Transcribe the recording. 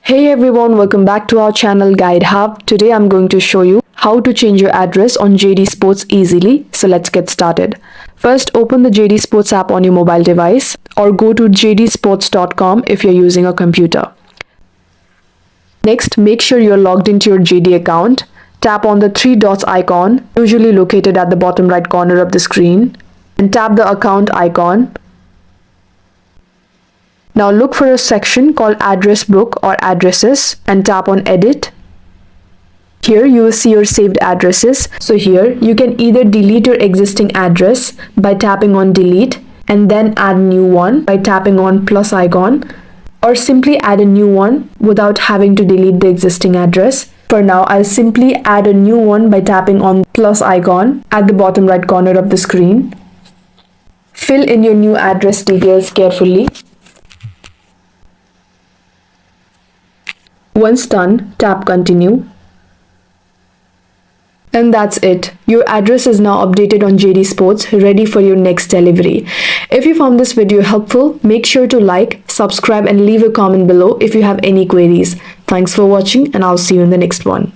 Hey everyone, welcome back to our channel Guide Hub. Today I'm going to show you how to change your address on JD Sports easily. So let's get started. First, open the JD Sports app on your mobile device or go to jdsports.com if you're using a computer. Next, make sure you're logged into your JD account. Tap on the three dots icon, usually located at the bottom right corner of the screen, and tap the account icon. Now look for a section called Address Book or Addresses and tap on Edit. Here you will see your saved addresses. So here you can either delete your existing address by tapping on Delete and then add a new one by tapping on plus icon, or simply add a new one without having to delete the existing address. For now, I'll simply add a new one by tapping on plus icon at the bottom right corner of the screen. Fill in your new address details carefully. Once done, tap Continue. And that's it. Your address is now updated on JD Sports, ready for your next delivery. If you found this video helpful, make sure to like, subscribe and leave a comment below if you have any queries. Thanks for watching and I'll see you in the next one.